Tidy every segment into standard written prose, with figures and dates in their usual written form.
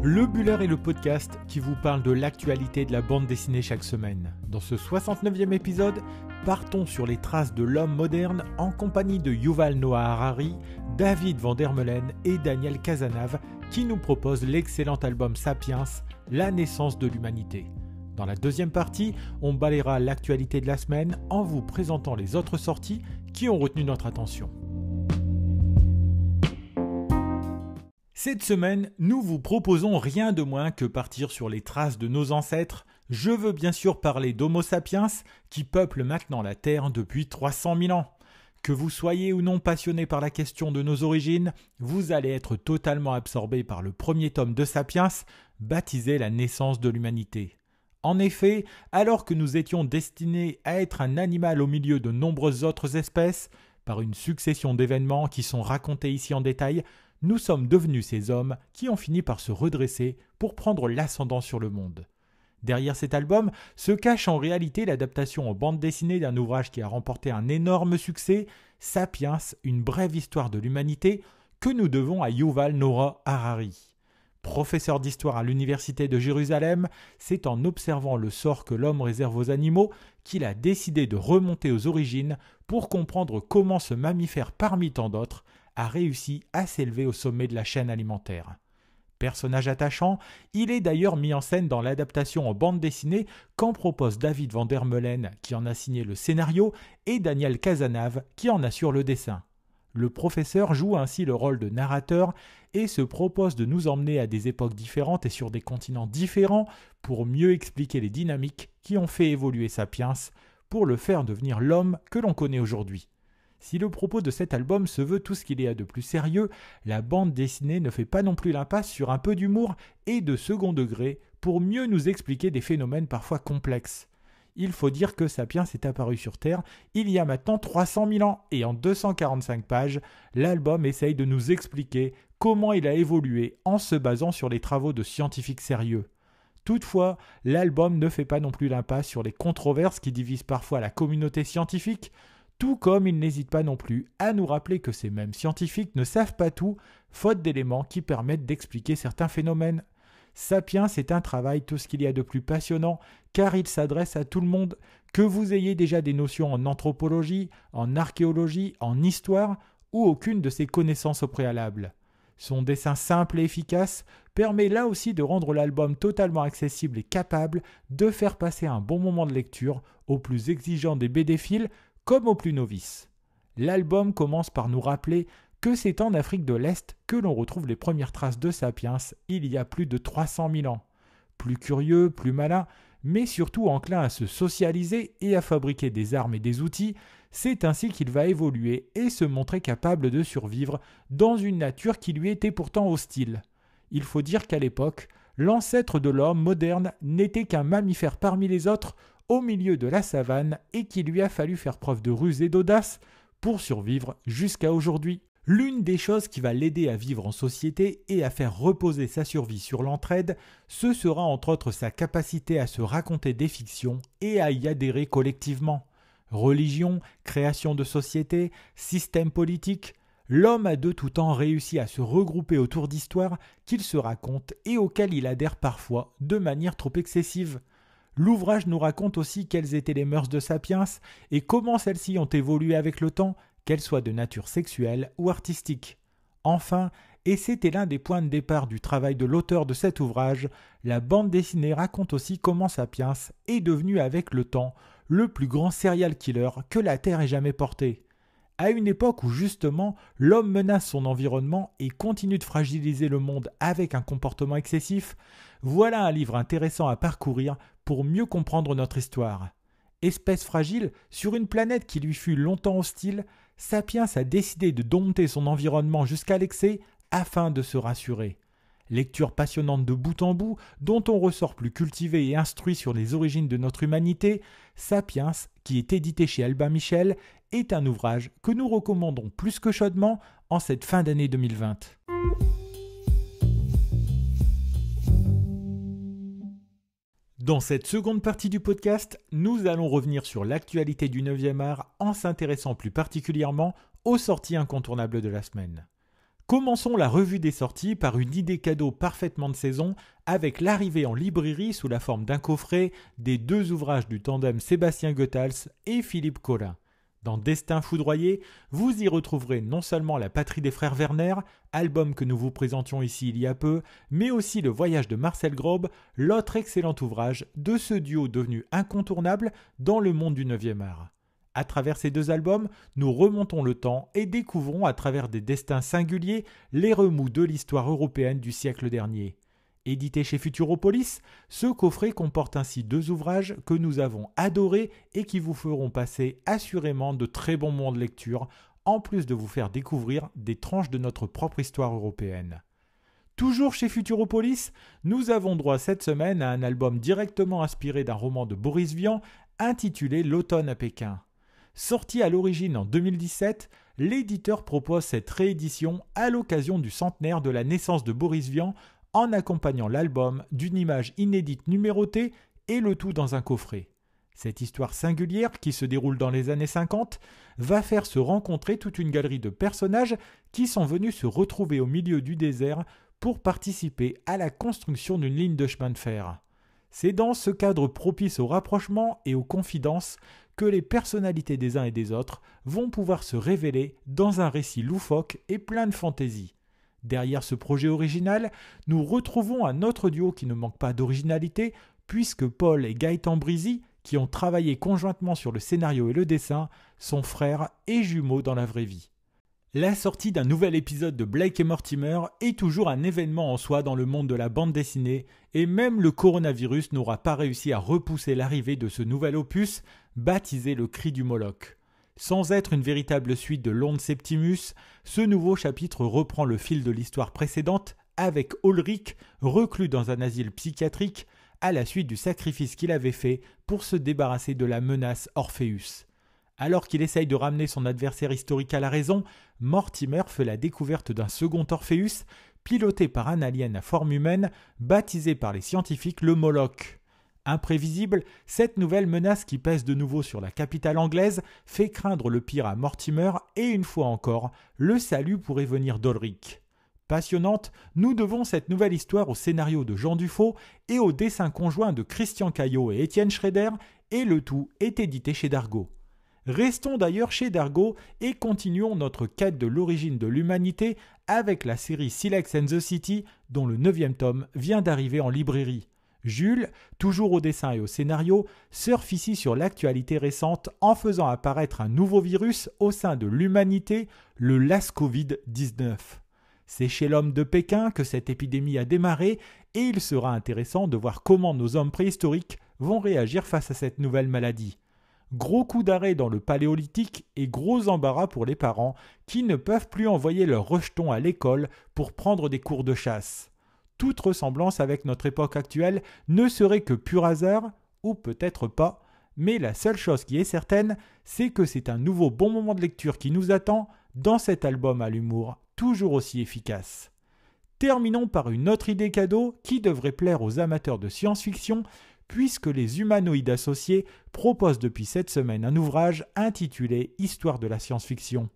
Le Buller est le podcast qui vous parle de l'actualité de la bande dessinée chaque semaine. Dans ce 69e épisode, partons sur les traces de l'homme moderne en compagnie de Yuval Noah Harari, David Van der Meulen et Daniel Cazenave qui nous proposent l'excellent album Sapiens, la naissance de l'humanité. Dans la deuxième partie, on balayera l'actualité de la semaine en vous présentant les autres sorties qui ont retenu notre attention. Cette semaine, nous vous proposons rien de moins que partir sur les traces de nos ancêtres. Je veux bien sûr parler d'Homo sapiens qui peuple maintenant la Terre depuis 300 000 ans. Que vous soyez ou non passionné par la question de nos origines, vous allez être totalement absorbé par le premier tome de Sapiens, baptisé La naissance de l'humanité. En effet, alors que nous étions destinés à être un animal au milieu de nombreuses autres espèces, par une succession d'événements qui sont racontés ici en détail, nous sommes devenus ces hommes qui ont fini par se redresser pour prendre l'ascendant sur le monde. Derrière cet album se cache en réalité l'adaptation en bande dessinée d'un ouvrage qui a remporté un énorme succès, Sapiens, une brève histoire de l'humanité, que nous devons à Yuval Noah Harari. Professeur d'histoire à l'université de Jérusalem, c'est en observant le sort que l'homme réserve aux animaux qu'il a décidé de remonter aux origines pour comprendre comment ce mammifère parmi tant d'autres a réussi à s'élever au sommet de la chaîne alimentaire. Personnage attachant, il est d'ailleurs mis en scène dans l'adaptation en bande dessinée qu'en propose David Van der Meulen qui en a signé le scénario et Daniel Cazenave qui en assure le dessin. Le professeur joue ainsi le rôle de narrateur et se propose de nous emmener à des époques différentes et sur des continents différents pour mieux expliquer les dynamiques qui ont fait évoluer Sapiens pour le faire devenir l'homme que l'on connaît aujourd'hui. Si le propos de cet album se veut tout ce qu'il y a de plus sérieux, la bande dessinée ne fait pas non plus l'impasse sur un peu d'humour et de second degré pour mieux nous expliquer des phénomènes parfois complexes. Il faut dire que Sapiens est apparu sur Terre il y a maintenant 300 000 ans et en 245 pages, l'album essaye de nous expliquer comment il a évolué en se basant sur les travaux de scientifiques sérieux. Toutefois, l'album ne fait pas non plus l'impasse sur les controverses qui divisent parfois la communauté scientifique, tout comme il n'hésite pas non plus à nous rappeler que ces mêmes scientifiques ne savent pas tout, faute d'éléments qui permettent d'expliquer certains phénomènes. Sapiens est un travail tout ce qu'il y a de plus passionnant, car il s'adresse à tout le monde, que vous ayez déjà des notions en anthropologie, en archéologie, en histoire, ou aucune de ces connaissances au préalable. Son dessin simple et efficace permet là aussi de rendre l'album totalement accessible et capable de faire passer un bon moment de lecture aux plus exigeants des BD-philes, comme aux plus novices. L'album commence par nous rappeler que c'est en Afrique de l'Est que l'on retrouve les premières traces de Sapiens il y a plus de 300 000 ans. Plus curieux, plus malin, mais surtout enclin à se socialiser et à fabriquer des armes et des outils, c'est ainsi qu'il va évoluer et se montrer capable de survivre dans une nature qui lui était pourtant hostile. Il faut dire qu'à l'époque, l'ancêtre de l'homme moderne n'était qu'un mammifère parmi les autres, au milieu de la savane et qu'il lui a fallu faire preuve de ruse et d'audace pour survivre jusqu'à aujourd'hui. L'une des choses qui va l'aider à vivre en société et à faire reposer sa survie sur l'entraide, ce sera entre autres sa capacité à se raconter des fictions et à y adhérer collectivement. Religion, création de société, système politique, l'homme a de tout temps réussi à se regrouper autour d'histoires qu'il se raconte et auxquelles il adhère parfois de manière trop excessive. L'ouvrage nous raconte aussi quelles étaient les mœurs de Sapiens et comment celles-ci ont évolué avec le temps, qu'elles soient de nature sexuelle ou artistique. Enfin, et c'était l'un des points de départ du travail de l'auteur de cet ouvrage, la bande dessinée raconte aussi comment Sapiens est devenu avec le temps le plus grand serial killer que la Terre ait jamais porté. À une époque où justement l'homme menace son environnement et continue de fragiliser le monde avec un comportement excessif, voilà un livre intéressant à parcourir pour mieux comprendre notre histoire. Espèce fragile, sur une planète qui lui fut longtemps hostile, Sapiens a décidé de dompter son environnement jusqu'à l'excès afin de se rassurer. Lecture passionnante de bout en bout, dont on ressort plus cultivé et instruit sur les origines de notre humanité, Sapiens, qui est édité chez Albin Michel, est un ouvrage que nous recommandons plus que chaudement en cette fin d'année 2020. Dans cette seconde partie du podcast, nous allons revenir sur l'actualité du 9e art en s'intéressant plus particulièrement aux sorties incontournables de la semaine. Commençons la revue des sorties par une idée cadeau parfaitement de saison avec l'arrivée en librairie sous la forme d'un coffret des 2 ouvrages du tandem Sébastien Goethals et Philippe Collin. Dans Destin foudroyé, vous y retrouverez non seulement La patrie des frères Werner, album que nous vous présentions ici il y a peu, mais aussi Le voyage de Marcel Grob, l'autre excellent ouvrage de ce duo devenu incontournable dans le monde du 9e art. À travers ces 2 albums, nous remontons le temps et découvrons à travers des destins singuliers les remous de l'histoire européenne du siècle dernier. Édité chez Futuropolis, ce coffret comporte ainsi 2 ouvrages que nous avons adorés et qui vous feront passer assurément de très bons moments de lecture, en plus de vous faire découvrir des tranches de notre propre histoire européenne. Toujours chez Futuropolis, nous avons droit cette semaine à un album directement inspiré d'un roman de Boris Vian intitulé L'automne à Pékin. Sorti à l'origine en 2017, l'éditeur propose cette réédition à l'occasion du centenaire de la naissance de Boris Vian en accompagnant l'album d'une image inédite numérotée et le tout dans un coffret. Cette histoire singulière, qui se déroule dans les années 50, va faire se rencontrer toute une galerie de personnages qui sont venus se retrouver au milieu du désert pour participer à la construction d'une ligne de chemin de fer. C'est dans ce cadre propice au rapprochement et aux confidences que les personnalités des uns et des autres vont pouvoir se révéler dans un récit loufoque et plein de fantaisie. Derrière ce projet original, nous retrouvons un autre duo qui ne manque pas d'originalité, puisque Paul et Gaëtan Brizy, qui ont travaillé conjointement sur le scénario et le dessin, sont frères et jumeaux dans la vraie vie. La sortie d'un nouvel épisode de Blake et Mortimer est toujours un événement en soi dans le monde de la bande dessinée, et même le coronavirus n'aura pas réussi à repousser l'arrivée de ce nouvel opus, baptisé Le Cri du Moloch. Sans être une véritable suite de Lond Septimus, ce nouveau chapitre reprend le fil de l'histoire précédente avec Ulrich, reclus dans un asile psychiatrique, à la suite du sacrifice qu'il avait fait pour se débarrasser de la menace Orpheus. Alors qu'il essaye de ramener son adversaire historique à la raison, Mortimer fait la découverte d'un second Orpheus, piloté par un alien à forme humaine, baptisé par les scientifiques le Moloch. Imprévisible, cette nouvelle menace qui pèse de nouveau sur la capitale anglaise fait craindre le pire à Mortimer et une fois encore, le salut pourrait venir d'Ulrich. Passionnante, nous devons cette nouvelle histoire au scénario de Jean Dufaux et au dessin conjoint de Christian Caillot et Étienne Schrader, et le tout est édité chez Dargaud. Restons d'ailleurs chez Dargaud et continuons notre quête de l'origine de l'humanité avec la série Silex and the City dont le 9e tome vient d'arriver en librairie. Jules, toujours au dessin et au scénario, surfe ici sur l'actualité récente en faisant apparaître un nouveau virus au sein de l'humanité, le LAS-CoV-19. C'est chez l'homme de Pékin que cette épidémie a démarré et il sera intéressant de voir comment nos hommes préhistoriques vont réagir face à cette nouvelle maladie. Gros coup d'arrêt dans le paléolithique et gros embarras pour les parents qui ne peuvent plus envoyer leurs rejetons à l'école pour prendre des cours de chasse. Toute ressemblance avec notre époque actuelle ne serait que pur hasard, ou peut-être pas, mais la seule chose qui est certaine, c'est que c'est un nouveau bon moment de lecture qui nous attend dans cet album à l'humour toujours aussi efficace. Terminons par une autre idée cadeau qui devrait plaire aux amateurs de science-fiction, puisque les humanoïdes associés proposent depuis cette semaine un ouvrage intitulé « Histoire de la science-fiction ».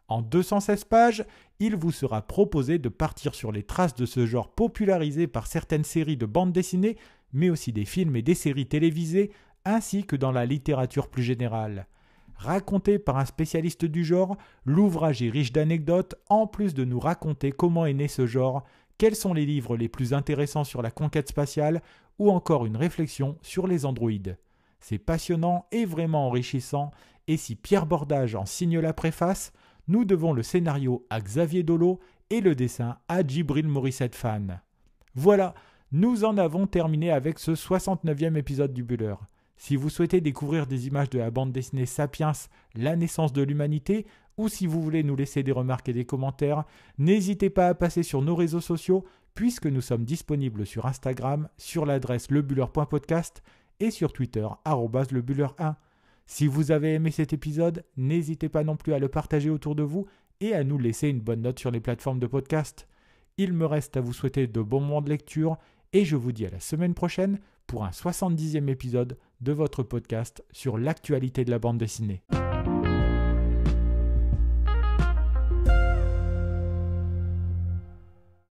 En 216 pages, il vous sera proposé de partir sur les traces de ce genre popularisé par certaines séries de bandes dessinées, mais aussi des films et des séries télévisées, ainsi que dans la littérature plus générale. Raconté par un spécialiste du genre, l'ouvrage est riche d'anecdotes, en plus de nous raconter comment est né ce genre, quels sont les livres les plus intéressants sur la conquête spatiale, ou encore une réflexion sur les androïdes. C'est passionnant et vraiment enrichissant, et si Pierre Bordage en signe la préface, nous devons le scénario à Xavier Dolo et le dessin à Djibril Morissette Fan. Voilà, nous en avons terminé avec ce 69e épisode du Buller. Si vous souhaitez découvrir des images de la bande dessinée Sapiens, la naissance de l'humanité, ou si vous voulez nous laisser des remarques et des commentaires, n'hésitez pas à passer sur nos réseaux sociaux, puisque nous sommes disponibles sur Instagram, sur l'adresse lebuller.podcast et sur Twitter, @lebuller1. Si vous avez aimé cet épisode, n'hésitez pas non plus à le partager autour de vous et à nous laisser une bonne note sur les plateformes de podcast. Il me reste à vous souhaiter de bons moments de lecture et je vous dis à la semaine prochaine pour un 70e épisode de votre podcast sur l'actualité de la bande dessinée.